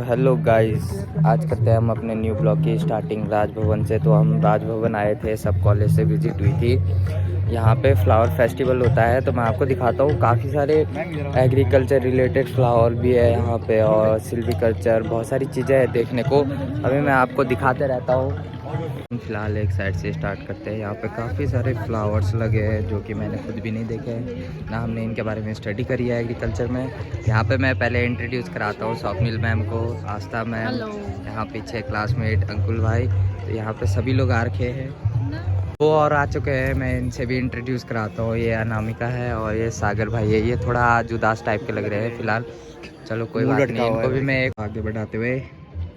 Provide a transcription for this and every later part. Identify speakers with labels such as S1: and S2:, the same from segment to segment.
S1: Hello guys, आज करते हैं हम अपने न्यू ब्लॉग की स्टार्टिंग राजभवन से। तो हम राजभवन आए थे, सब कॉलेज से विजिट हुई थी। यहाँ पे फ्लावर फेस्टिवल होता है, तो मैं आपको दिखाता हूँ। काफ़ी सारे एग्रीकल्चर रिलेटेड फ्लावर भी है यहाँ पे और सिल्वीकल्चर, बहुत सारी चीज़ें हैं देखने को। अभी मैं आपको दिखाते रहता हूँ। फिलहाल एक साइड से स्टार्ट करते हैं। यहाँ पे काफ़ी सारे फ्लावर्स लगे हैं जो कि मैंने खुद भी नहीं देखे हैं, ना हमने इनके बारे में स्टडी करी है एग्रीकल्चर में। यहाँ पे मैं पहले इंट्रोड्यूस कराता हूँ स्वप्निल मैम को, आस्था मैम, यहाँ पीछे क्लासमेट अंकुल भाई। तो यहाँ पे सभी लोग आ रखे हैं, वो और आ चुके हैं। मैं इनसे भी इंट्रोड्यूस कराता हूँ। ये अनामिका है और ये सागर भाई है। ये थोड़ा आज उदास टाइप के लग रहे हैं फिलहाल, चलो कोई बात नहीं, इनको भी मैं एक आगे बढ़ाते हुए।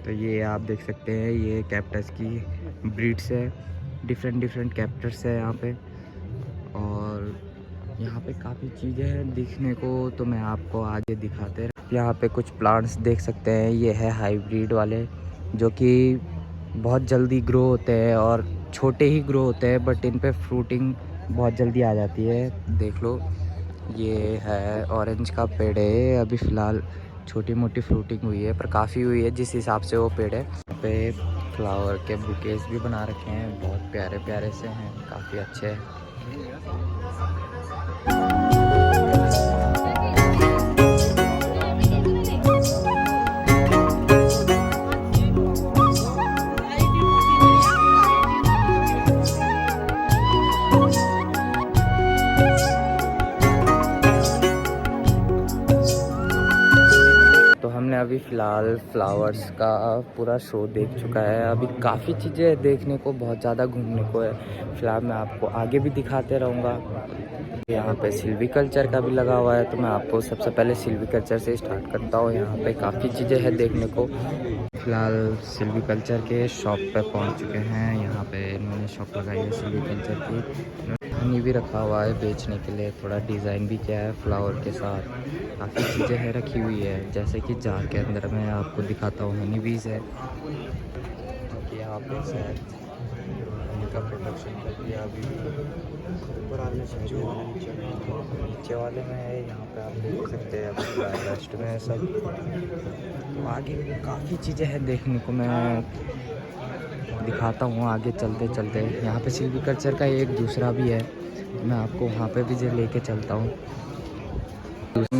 S1: तो ये आप देख सकते हैं, ये कैक्टस की ब्रीड्स है, डिफरेंट कैक्टस है यहाँ पे। और यहाँ पे काफ़ी चीज़ें हैं दिखने को, तो मैं आपको आगे दिखाते। यहाँ पे कुछ प्लांट्स देख सकते हैं, ये है हाइब्रिड वाले जो कि बहुत जल्दी ग्रो होते हैं और छोटे ही ग्रो होते हैं, बट इन पे फ्रूटिंग बहुत जल्दी आ जाती है। देख लो, ये है ऑरेंज का पेड़ है। अभी फ़िलहाल छोटी मोटी फ्रूटिंग हुई है, पर काफ़ी हुई है जिस हिसाब से वो पेड़ है। यहाँ पे फ्लावर के बुकेस भी बना रखे हैं, बहुत प्यारे प्यारे से हैं, काफ़ी अच्छे हैं। हमने अभी फ़िलहाल फ्लावर्स का पूरा शो देख चुका है। अभी काफ़ी चीज़ें देखने को, बहुत ज़्यादा घूमने को है। फ़िलहाल मैं आपको आगे भी दिखाते रहूँगा। यहाँ पे सिल्वीकल्चर का भी लगा हुआ है, तो मैं आपको सबसे पहले सिल्वीकल्चर से स्टार्ट करता हूँ। यहाँ पे काफ़ी चीज़ें हैं देखने को। फ़िलहाल सिल्वीकल्चर के शॉप पे पहुँच चुके हैं। यहाँ पे इन्होंने शॉप लगाई है सिल्वीकल्चर की। हनी भी रखा हुआ है बेचने के लिए, थोड़ा डिज़ाइन भी किया है फ्लावर के साथ। काफ़ी चीज़ें है रखी हुई है, जैसे कि जार के अंदर मैं आपको दिखाता हूँ। हनी बीज है जो कि यहाँ पे शायद हनी का प्रोडक्शन कर दिया। अभी जो नीचे वाले में है, यहाँ पे आप देख सकते हैं। अभी रेस्ट में है सब। तो आगे काफ़ी चीज़ें हैं देखने को, मैं दिखाता हूँ आगे चलते चलते। यहाँ पे सिल्वीकल्चर का एक दूसरा भी है, मैं आपको वहाँ पे भी लेके चलता हूँ।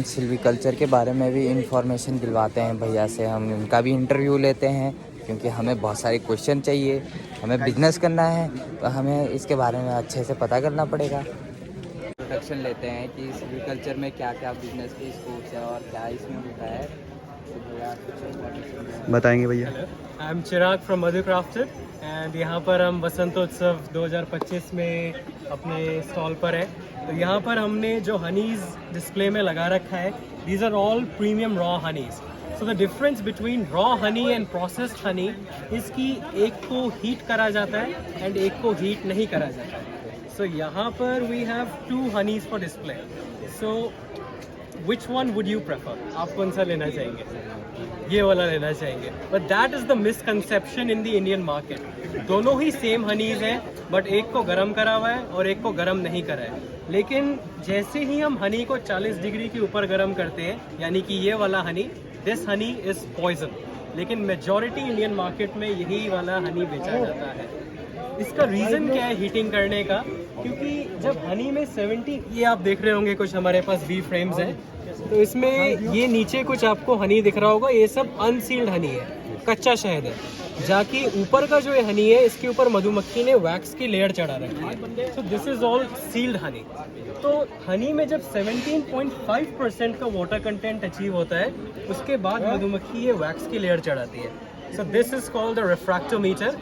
S1: सिल्वीकल्चर के बारे में भी इंफॉर्मेशन दिलवाते हैं भैया से, हम उनका भी इंटरव्यू लेते हैं, क्योंकि हमें बहुत सारे क्वेश्चन चाहिए। हमें बिजनेस करना है, तो हमें इसके बारे में अच्छे से पता करना पड़ेगा। प्रोडक्शन लेते हैं कि सिल्वीकल्चर में क्या क्या बिजनेस के स्कोप्स है और क्या इसमें होता है, तो
S2: बताएंगे भैया।
S3: I am Chirag from Madhu crafted and यहाँ पर हम वसंतोत्सव 2025 में अपने स्टॉल पर है। तो यहाँ पर हमने जो हनीज़ डिस्प्ले में लगा रखा है, these are all premium raw honeys. So the difference between raw honey and processed honey is कि एक को हीट करा जाता है एंड एक को हीट नहीं करा जाता है। सो यहाँ पर we have 2 honeys for display. So which one would you prefer? आप कौन सा लेना चाहेंगे? ये वाला लेना चाहेंगे। But that is the misconception in the Indian market. दोनों ही सेम हनीज़ हैं, बट एक को गर्म करा हुआ है और एक को गर्म नहीं करा है। लेकिन जैसे ही हम हनी को 40 डिग्री के ऊपर गर्म करते हैं, यानी कि ये वाला honey, this honey is poison. लेकिन मेजॉरिटी इंडियन मार्केट में यही वाला हनी बेचा जाता है। इसका रीज़न क्या है हीटिंग करने का? क्योंकि जब हनी में 70, ये आप देख रहे होंगे कुछ हमारे पास वी फ्रेम्स हैं, तो इसमें ये नीचे कुछ आपको हनी दिख रहा होगा, ये सब अनसील्ड हनी है, कच्चा शहद है। जाके ऊपर का जो ये हनी है, इसके ऊपर मधुमक्खी ने वैक्स की लेयर चढ़ा रखी है। So this is all sealed honey. तो हनी में जब 17.5% का वाटर कंटेंट अचीव होता है, उसके बाद मधुमक्खी ये वैक्स की लेयर चढ़ाती है। So this is called the refractometer.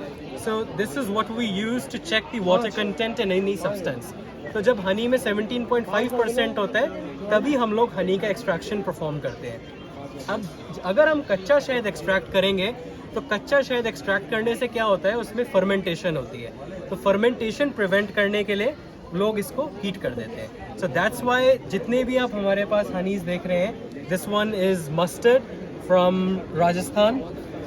S3: So this is what we use to check the water content in any substance. तो जब हनी में 17.5% होता है, तभी हम लोग हनी का एक्सट्रैक्शन परफॉर्म करते हैं। अब अगर हम कच्चा शहद एक्सट्रैक्ट करेंगे, तो कच्चा शहद एक्सट्रैक्ट करने से क्या होता है, उसमें फर्मेंटेशन होती है। तो फर्मेंटेशन प्रिवेंट करने के लिए लोग इसको हीट कर देते हैं। सो दैट्स वाई जितने भी आप हमारे पास हनीज देख रहे हैं, this one is mustard from Rajasthan,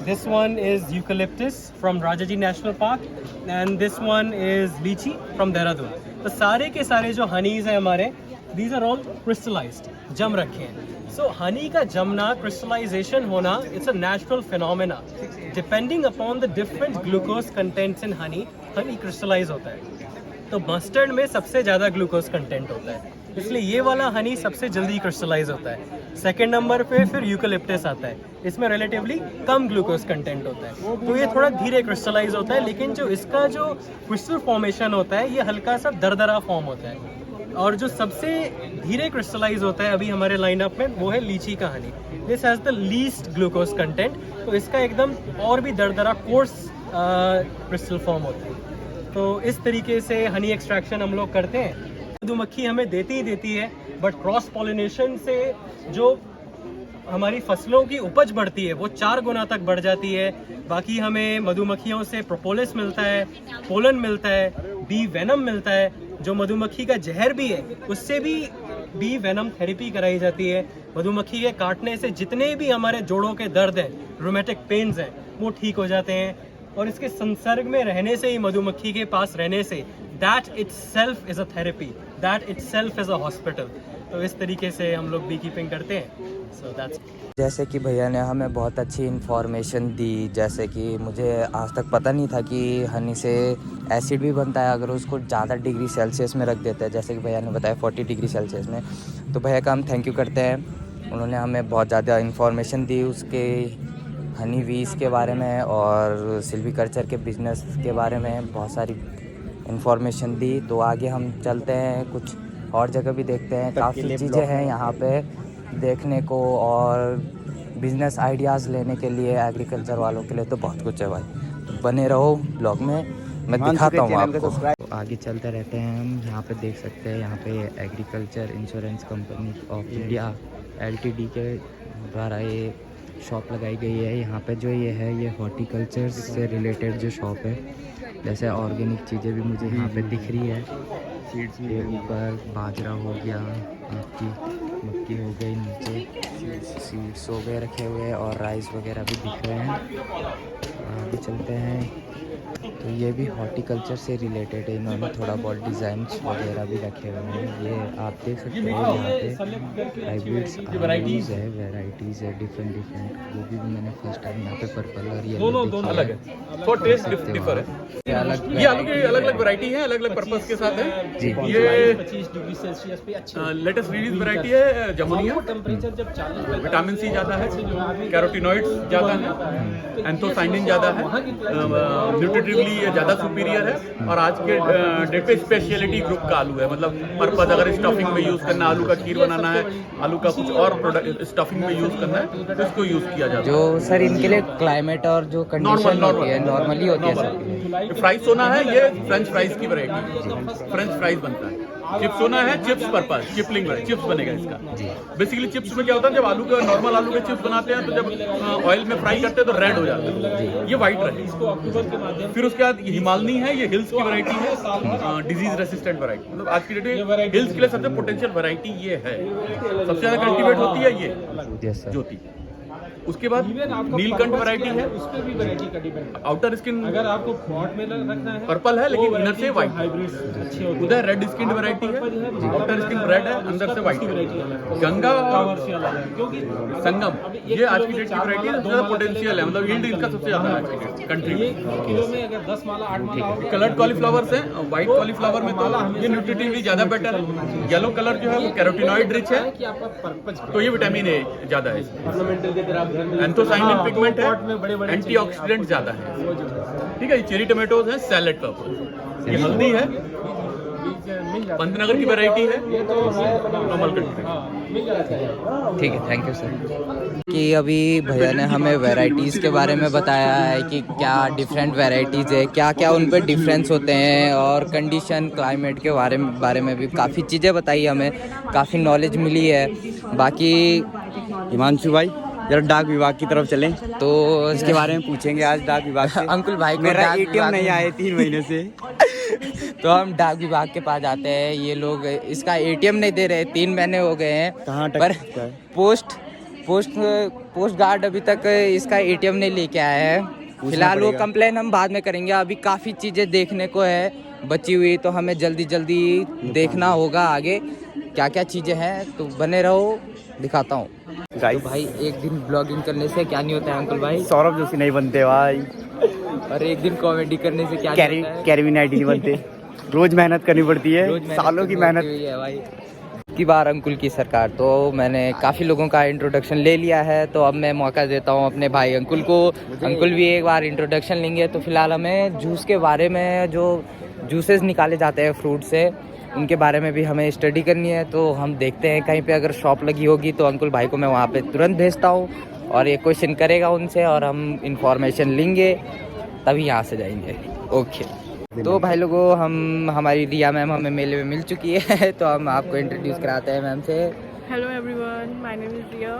S3: this one is eucalyptus from Rajaji national park and this one is लीची फ्रॉम देहरादून। तो सारे के सारे जो हनीज हैं हमारे, these are all crystallized, जम रखे हैं. So honey का जमना, crystallization होना, it's a natural phenomena. Depending upon the different glucose contents in honey crystallize होता है. तो मस्टर्ड में सबसे ज़्यादा ग्लूकोज कंटेंट होता है, इसलिए ये वाला हनी सबसे जल्दी क्रिस्टलाइज होता है. सेकंड नंबर पे फिर यूकलिप्टस आता है, इसमें रिलेटिवली कम ग्लूकोज कंटेंट होता है, तो ये थोड़ा धीरे क्रिस्टलाइज होता है. लेकिन जो इसका जो क्रिस्टल फॉर्मेशन होता है ये हल्का सा दरदरा फॉर्म होता है. और जो सबसे धीरे क्रिस्टलाइज होता है अभी हमारे लाइनअप में वो है लीची का Honey. This has the least glucose content, तो इसका एकदम और भी दरदरा कोर्स क्रिस्टल फॉर्म होता है. तो इस तरीके से हनी एक्सट्रैक्शन हम लोग करते हैं. मधुमक्खी हमें देती ही देती है, बट क्रॉस पॉलिनेशन से जो हमारी फसलों की उपज बढ़ती है वो 4 गुना तक बढ़ जाती है. बाकी हमें मधुमक्खियों से प्रोपोलिस मिलता है, पोलन मिलता है, बी वेनम मिलता है. जो मधुमक्खी का जहर भी है उससे भी बी वेनम थेरेपी कराई जाती है. मधुमक्खी के काटने से जितने भी हमारे जोड़ों के दर्द हैं, रोमेटिक पेन्स हैं, वो ठीक हो जाते हैं. और इसके संसर्ग में रहने से ही, मधुमक्खी के पास रहने से, that itself is a therapy, that itself is a hospital. तो इस तरीके से हम लोग बी कीपिंग करते हैं. So that's.
S1: जैसे कि भैया ने हमें बहुत अच्छी इन्फॉर्मेशन दी, जैसे कि मुझे आज तक पता नहीं था कि हनी से एसिड भी बनता है अगर उसको ज़्यादा डिग्री सेल्सियस में रख देते हैं, जैसे कि भैया ने बताया 40 डिग्री सेल्सियस में. तो भैया का हम थैंक यू करते हैं, उन्होंने हमें बहुत ज़्यादा इन्फॉर्मेशन दी उसके हनी वीज़ के बारे में और सिल्वीकल्चर के बिज़नेस के बारे में बहुत सारी इन्फॉर्मेशन दी. तो आगे हम चलते हैं, कुछ और जगह भी देखते हैं. काफ़ी चीज़ें हैं यहाँ पे देखने को और बिज़नेस आइडियाज़ लेने के लिए, एग्रीकल्चर वालों के लिए तो बहुत कुछ है भाई. तो बने रहो ब्लॉग में, मैं दिखाता हूँ आपको. तो आगे चलते रहते हैं हम. यहाँ पे देख सकते हैं, यहाँ पे agriculture insurance company of India LTD के द्वारा ये शॉप लगाई गई है. यहाँ पे जो ये है ये हॉर्टिकल्चर से रिलेटेड जो शॉप है, जैसे ऑर्गेनिक चीज़ें भी मुझे यहाँ पे दिख रही है. सीड्स के ऊपर बाजरा हो गया, मक्की हो गई, नीचे सीड्स हो गए रखे हुए और राइस वगैरह भी दिख रहे हैं. आगे चलते हैं. तो ये भी हॉर्टिकल्चर से रिलेटेड है, इन्होंने थोड़ा बहुत डिज़ाइंस वगैरह भी रखे हुए हैं. ये आप देख सकते हो यहाँ पे हाइब्रिड्स वैराइटीज़ है डिफरेंट. वो भी मैंने फर्स्ट टाइम यहाँ पे पर्पल और ये
S2: दोनों अलग है, तो टेस्ट डिफर है. ये आलू की अलग अलग वैरायटी है, अलग अलग पर्पस के साथ है
S1: जी.
S2: ये
S3: 25 डिग्री सेल्सियस पे अच्छी
S2: लेटेस्ट रिलीज वैरायटी है जमुनिया.
S3: टेम्परेचर जब 40
S2: विटामिन सी ज़्यादा है, कैरोटीनॉइड्स ज़्यादा है, एंथोसाइनिन ज़्यादा है, न्यूट्रिटिवली ये ज़्यादा सुपीरियर है. और आज के डेट पे स्पेशलिटी ग्रुप का आलू है, मतलब पर्पस अगर स्टफिंग में यूज़ करना, आलू का खीर बनाना है, आलू का कुछ और प्रोडक्ट स्टफिंग में यूज़ करना है तो इसको यूज़ किया जाता है.
S1: जो सर इनके लिए क्लाइमेट और जो कंडीशन होती है नॉर्मली होती है सर.
S2: फ्राइज सोना है, ये फ्रेंच फ्राइज की वैरायटी. फ्रेंच फ्राइज बनता है. चिप्स सोना है, चिप्स पर्पस, चिपलिंग चिप्स बनेगा इसका. बेसिकली चिप्स में क्या होता है, जब आलू का नॉर्मल आलू के चिप्स बनाते हैं तो जब ऑयल में फ्राई करते हैं तो रेड हो जाता है, ये व्हाइट रहे. फिर उसके बाद हिमालनी है, ये हिल्स की वैरायटी है, डिजीज रेसिस्टेंट वैरायटी. मतलब आज की डेट में हिल्स के लिए सबसे पोटेंशियल वैरायटी ये है, सबसे ज्यादा कल्टीवेट होती है ये ज्योति. उसके बाद नीलकंठ वैरायटी है,
S3: उसपे भी वैरायटी का डिपेंड.
S2: आउटर स्किन
S3: अगर आपको पॉट में रखना है
S2: पर्पल है लेकिन इनर से व्हाइट.
S3: हाइब्रिड्स अच्छे होते हैं.
S2: उधर रेड स्किन वैरायटी है, आउटर स्किन रेड है, अंदर से व्हाइट. गंगा और
S3: क्योंकि
S2: संगम ये आज की डेट की वैरायटी है, ज्यादा पोटेंशियल है, मतलब यील्ड इनका सबसे ज्यादा है आज की डेट कंट्री
S3: ये
S2: में.
S3: किलो में अगर 10 माला 8 माला होगा.
S2: कलर्ड कॉलीफ्लावर्स हैं, व्हाइट कॉलीफ्लावर में तो ये न्यूट्रिटिवली ज्यादा बेटर है. येलो कलर जो है वो कैरोटीनॉइड रिच है,
S3: कि आपका पर्पज
S2: तो ये विटामिन ए ज्यादा है.
S3: ऑर्नामेंटल की तरह आप घर में
S2: एंथोसाइनिन पिगमेंट
S3: पॉट में बड़े-बड़े
S2: है, एंटीऑक्सीडेंट ज्यादा है. ठीक है. ये चेरी टोमेटोज हैं सैलेड पर्पस. ये हल्दी है, पंतनगर की वैरायटी है, नॉर्मल कंट्री.
S1: ठीक है, थैंक यू सर. कि अभी भैया ने हमें वैराइटीज़ के बारे में बताया है कि क्या डिफरेंट वैराइटीज़ है, क्या क्या उन पे डिफरेंस होते हैं और कंडीशन क्लाइमेट के बारे में भी काफ़ी चीज़ें बताई हमें, काफ़ी नॉलेज मिली है. बाकी
S4: हिमांशु भाई जरा डाक विभाग की तरफ चलें
S1: तो
S4: इसके बारे में पूछेंगे आज डाक विभाग से.
S1: अंकुल भाई को
S4: मेरा
S1: डाक
S4: ATM
S1: विभाग
S4: नहीं आए 3 महीने से.
S1: तो हम डाक विभाग के पास जाते हैं. ये लोग इसका ATM नहीं दे रहे, 3 महीने हो गए हैं.
S4: कहाँ
S1: पर
S4: अटक है?
S1: पोस्ट गार्ड अभी तक इसका ATM नहीं लेके आया है. फिलहाल वो कंप्लेन हम बाद में करेंगे. अभी काफ़ी चीज़ें देखने को है बची हुई, तो हमें जल्दी देखना होगा आगे. क्या क्या चीज़ें हैं, तो बने रहो, दिखाता हूँ। तो
S4: गाइस
S1: भाई एक दिन ब्लॉगिंग करने से क्या नहीं होता है अंकुल भाई,
S4: सौरभ जोशी नहीं बनते भाई,
S1: और एक दिन कॉमेडी करने से क्या नहीं होता है,
S4: कैरवी नाइटी नहीं बनते। रोज मेहनत करनी पड़ती है,
S1: रोज मेहनत
S4: सालों की
S1: करनी
S4: मेहनत।
S1: होती है भाई। की बार अंकुल की सरकार, तो मैंने काफ़ी लोगों का इंट्रोडक्शन ले लिया है, तो अब मैं मौका देता हूँ अपने भाई अंकुल को। अंकुल भी एक बार इंट्रोडक्शन लेंगे। तो फिलहाल हमें जूस के बारे में, जो जूसेस निकाले जाते हैं फ्रूट से, उनके बारे में भी हमें स्टडी करनी है। तो हम देखते हैं कहीं पे अगर शॉप लगी होगी तो अंकुल भाई को मैं वहाँ पे तुरंत भेजता हूँ और एक क्वेश्चन करेगा उनसे और हम इंफॉर्मेशन लेंगे, तभी यहाँ से जाएंगे। ओके, तो भाई लोगों, हमारी रिया मैम हमें मेले में मिल चुकी है, तो हम आपको इंट्रोड्यूस कराते हैं मैम से।
S5: Hello everyone, my name is Riya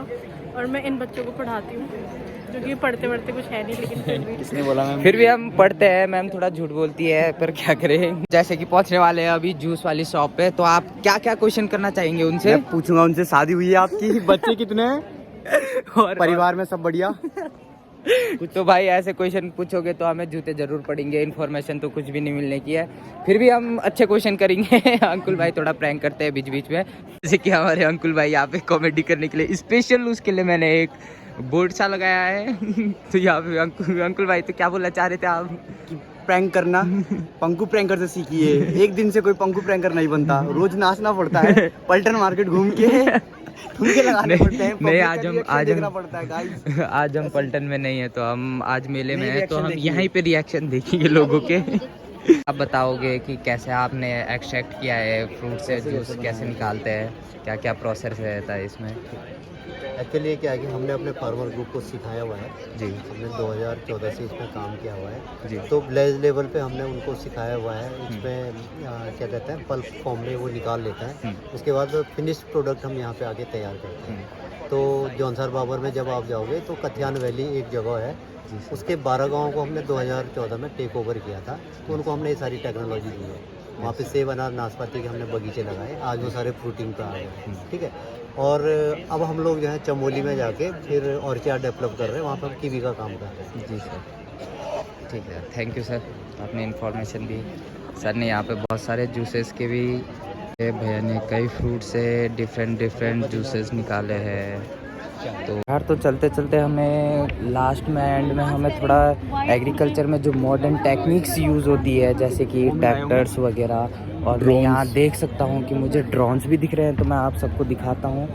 S5: और मैं इन बच्चों को पढ़ाती हूँ, क्योंकि पढ़ते पढ़ते कुछ है नहीं, लेकिन फिर भी
S4: किसने बोला मैम?
S1: फिर भी हम पढ़ते हैं। मैम थोड़ा झूठ बोलती है, पर क्या करें। जैसे कि पहुंचने वाले हैं अभी जूस वाली शॉप पे, तो आप क्या क्या क्वेश्चन करना चाहेंगे उनसे?
S4: मैं पूछूंगा उनसे, शादी हुई है आपकी, बच्चे कितने हैं,
S1: और
S4: परिवार में सब बढ़िया?
S1: तो भाई ऐसे क्वेश्चन पूछोगे तो हमें जूते जरूर पड़ेंगे, इन्फॉर्मेशन तो कुछ भी नहीं मिलने की है। फिर भी हम अच्छे क्वेश्चन करेंगे। अंकुल भाई थोड़ा प्रैंक करते हैं बीच बीच में, जैसे कि हमारे अंकुल भाई यहाँ पे कॉमेडी करने के लिए स्पेशल उसके लिए मैंने एक बोर्ड सा लगाया है। तो यहाँ पे अंकुल भाई, तो क्या बोलना चाह रहे थे आप?
S4: प्रैंक करना पंकु प्रैंकर से सीखिए। एक दिन से कोई पंकु प्रैंकर नहीं बनता, रोज नाचना पड़ता है, पलटन मार्केट घूम के ठुमके लगाने पड़ते हैं।
S1: नहीं, आज हम
S4: देखना पड़ता है गाइस।
S1: आज हम पलटन में नहीं है, तो हम आज मेले में है, तो हम यहीं पे रिएक्शन देखेंगे लोगों के। आप बताओगे कि कैसे आपने एक्सट्रैक्ट किया है फ्रूट से जूस, कैसे निकालते हैं, क्या क्या प्रोसेस रहता है इसमें?
S6: एक्चुअली ये क्या है कि हमने अपने फार्मर ग्रुप को सिखाया हुआ है
S1: जी
S6: हमने 2014 से इसमें काम किया हुआ है।
S1: जी।
S6: तो विलेज लेवल पे हमने उनको सिखाया हुआ है। इसमें क्या कहते हैं, पल्प फॉर्म में वो निकाल लेता है। उसके बाद फिनिश्ड प्रोडक्ट हम यहाँ पे आगे तैयार करते हैं। तो जौनसर बाबर में जब आप जाओगे तो कथियान वैली एक जगह है, उसके 12 गाँव को हमने 2014 में टेक ओवर किया था। तो उनको हमने ये सारी टेक्नोलॉजी दी है। वहाँ पे सेब, अनार, नाशपाती के हमने बगीचे लगाए। आज वो सारे फ्रूटिंग पे आ गए, ठीक है। और अब हम लोग जो है चमोली में जाके फिर ऑर्चार्ड डेवलप कर रहे हैं, वहाँ पर हम कीवी का काम कर रहे हैं।
S1: जी सर, ठीक है, थैंक यू सर, आपने इन्फॉर्मेशन दी। सर ने यहाँ पे बहुत सारे जूसेस के भी, भैया ने कई फ्रूट से डिफरेंट जूसेस निकाले हैं। तो यार, तो चलते चलते हमें लास्ट में एंड में हमें थोड़ा एग्रीकल्चर में जो मॉडर्न टेक्निक्स यूज़ होती है, जैसे कि ट्रैक्टर्स वगैरह, और मैं यहाँ देख सकता हूँ कि मुझे ड्रोन्स भी दिख रहे हैं, तो मैं आप सबको दिखाता हूँ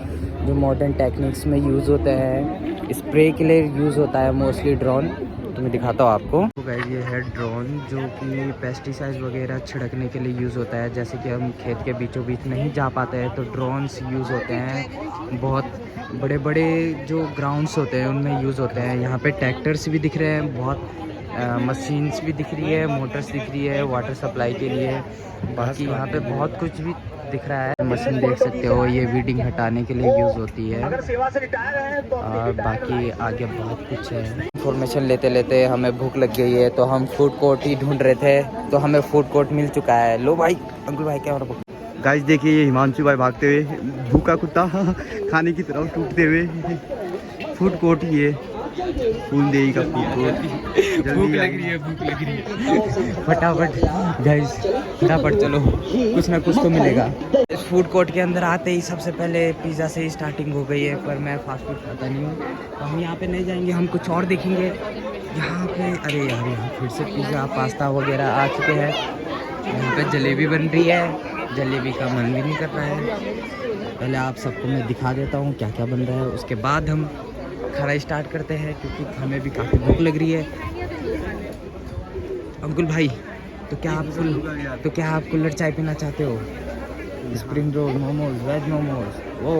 S1: जो मॉडर्न टेक्निक्स में यूज़ होते हैं। स्प्रे के लिए यूज़ होता है मोस्टली ड्रोन, तो मैं दिखाता हूँ आपको। तो गाइस, ये है ड्रोन जो कि पेस्टिसाइड्स वगैरह छिड़कने के लिए यूज़ होता है। जैसे कि हम खेत के बीचों बीच नहीं जा पाते हैं, तो ड्रोन्स यूज़ होते हैं। बहुत बड़े बड़े जो ग्राउंड्स होते हैं उनमें यूज़ होते हैं। यहाँ पे ट्रैक्टर्स भी दिख रहे हैं, बहुत मशीन्स भी दिख रही है, मोटर्स दिख रही है वाटर सप्लाई के लिए। बाकी यहाँ पे बहुत कुछ भी दिख रहा है। मशीन देख सकते हो, ये वीडिंग हटाने के लिए यूज़ होती है, और बाकी आगे बहुत कुछ है। इन्फॉर्मेशन लेते लेते हमें भूख लग गई है, तो हम फूड कोर्ट ही ढूंढ रहे थे, तो हमें फूड कोर्ट मिल चुका है। लो भाई, अंकुल भाई क्या हो?
S4: गाइस देखिए, ये हिमांशु भाई भागते हुए, भूखा कुत्ता खाने की तरफ टूटते हुए। फूड कोर्ट ही है, फूलदेही का फूड कोर्ट।
S1: भूख लग रही है। फटाफट गाइस, फटाफट चलो, कुछ ना कुछ तो मिलेगा। इस फूड कोर्ट के अंदर आते ही सबसे पहले पिज़्ज़ा से ही स्टार्टिंग हो गई है, पर मैं फास्ट फूड खाता नहीं हूँ, तो हम यहाँ पे नहीं जाएंगे, हम कुछ और देखेंगे यहाँ पे। अरे यार, यहाँ फिर से पिज़्ज़ा, पास्ता वगैरह आ चुके हैं। यहाँ पे जलेबी बन रही है, जलेबी का मन भी नहीं कर रहा है। पहले आप सबको मैं दिखा देता हूँ क्या क्या बन रहा है, उसके बाद हम खाना स्टार्ट करते हैं, क्योंकि हमें भी काफ़ी भूख लग रही है। अंकुल भाई, तो क्या आप कुल्हड़ चाय पीना चाहते हो? Spring roll, momos, veg momos? वो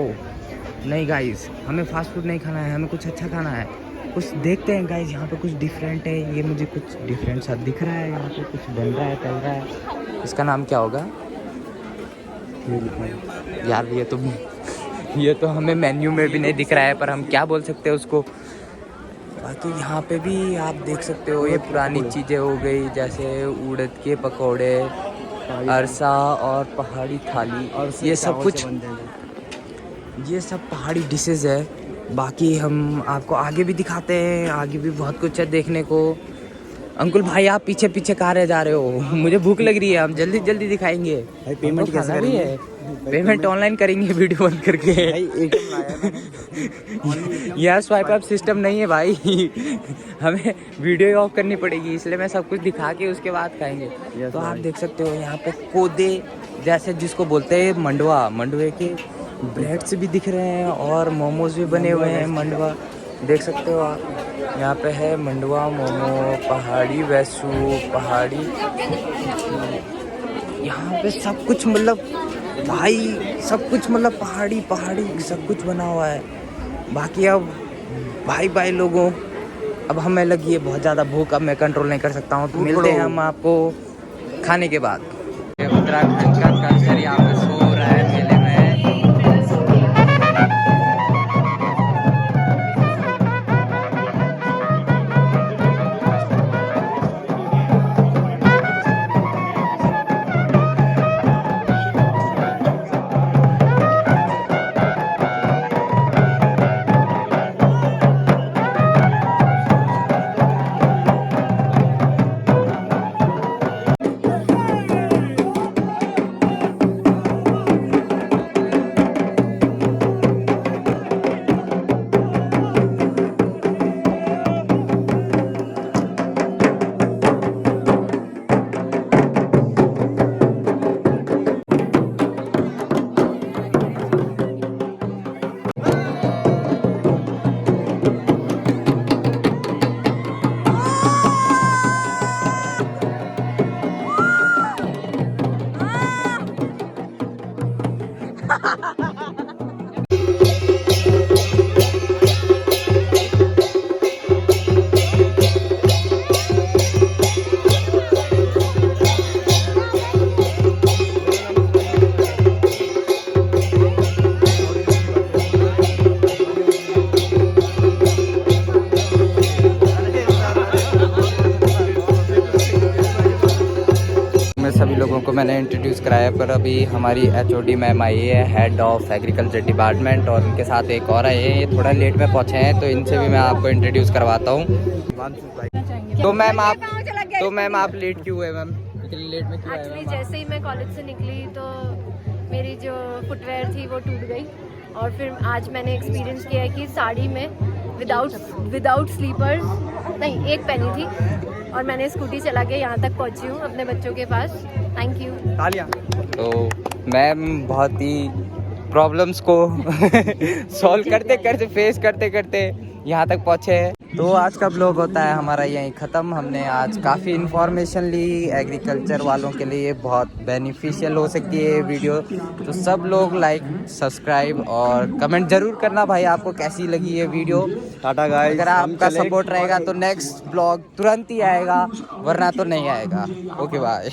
S1: नहीं गाइस, हमें फास्ट फूड नहीं खाना है, हमें कुछ अच्छा खाना है। कुछ देखते हैं गाइस, यहाँ पे कुछ डिफरेंट है। ये मुझे कुछ डिफरेंट सा दिख रहा है, यहाँ पे कुछ बन रहा है, चल रहा है। इसका नाम क्या होगा यार? ये तो हमें मेन्यू में भी नहीं दिख रहा है, पर हम क्या बोल सकते हैं उसको। बाकी यहाँ पे भी आप देख सकते हो, ये पुरानी चीज़ें हो गई, जैसे उड़द के पकौड़े, अरसा और पहाड़ी थाली, और ये सब कुछ, ये सब पहाड़ी डिशेज़ है। बाकी हम आपको आगे भी दिखाते हैं, आगे भी बहुत कुछ है देखने को। अंकुल भाई आप पीछे पीछे कहाँ रह जा रहे हो? मुझे भूख लग रही है, हम जल्दी जल्दी दिखाएंगे।
S4: भाई पेमेंट
S1: हमको
S4: कैसे
S1: खाना भी
S4: करेंगे?
S1: है। पेमेंट ऑनलाइन करेंगे वीडियो बंद करके। यहाँ स्वाइप अप सिस्टम नहीं है भाई। हमें वीडियो ऑफ करनी पड़ेगी, इसलिए मैं सब कुछ दिखा के उसके बाद खाएंगे। तो आप देख सकते हो यहाँ पे कोदे जैसे जिसको बोलते हैं मंडवा, मंडवे के ब्रेड्स भी दिख रहे हैं और मोमोज भी बने हुए हैं। मंडवा देख सकते हो आप, यहाँ पे है मंडवा मोमो, पहाड़ी वैसू, पहाड़ी, यहाँ पे सब कुछ मतलब भाई सब कुछ मतलब पहाड़ी पहाड़ी सब कुछ बना हुआ है। बाकी अब भाई लोगों, अब हमें लगी है बहुत ज़्यादा भूख, अब मैं कंट्रोल नहीं कर सकता हूँ। तो मिलते हैं हम आपको खाने के बाद। उत्तराखंड का कल्चर यहाँ पे सो रहा है मेले में। सभी लोगों को मैंने इंट्रोड्यूस कराया, पर अभी हमारी HOD मैम आई है, हेड ऑफ एग्रीकल्चर डिपार्टमेंट, और उनके साथ एक और आए हैं। ये थोड़ा लेट में पहुंचे हैं, तो इनसे भी मैं आपको इंट्रोड्यूस करवाता हूँ। तो मैम आप लेट क्यों हुए? मैम इतनी लेट में क्यों आए?
S7: एक्चुअली जैसे ही मैं कॉलेज से निकली तो मेरी जो फुटवेयर थी वो टूट गई, और फिर आज मैंने एक्सपीरियंस किया है कि साड़ी में विदाउट स्लीपर्स नहीं, एक पहनी थी, और मैंने स्कूटी चला के यहाँ तक पहुँची हूँ अपने बच्चों के पास। Thank you.
S4: तालियां।
S1: तो मैम बहुत ही प्रॉब्लम्स को सॉल्व करते करते, फेस करते करते यहाँ तक पहुँचे हैं। तो आज का ब्लॉग होता है हमारा यहीं ख़त्म। हमने आज काफ़ी इन्फॉर्मेशन ली, एग्रीकल्चर वालों के लिए बहुत बेनिफिशियल हो सकती है ये वीडियो। तो सब लोग लाइक, सब्सक्राइब और कमेंट ज़रूर करना भाई आपको कैसी लगी ये वीडियो।
S4: टाटा गाइस।
S1: अगर आपका सपोर्ट रहेगा तो नेक्स्ट ब्लॉग तुरंत ही आएगा, वरना तो नहीं आएगा। Okay bye.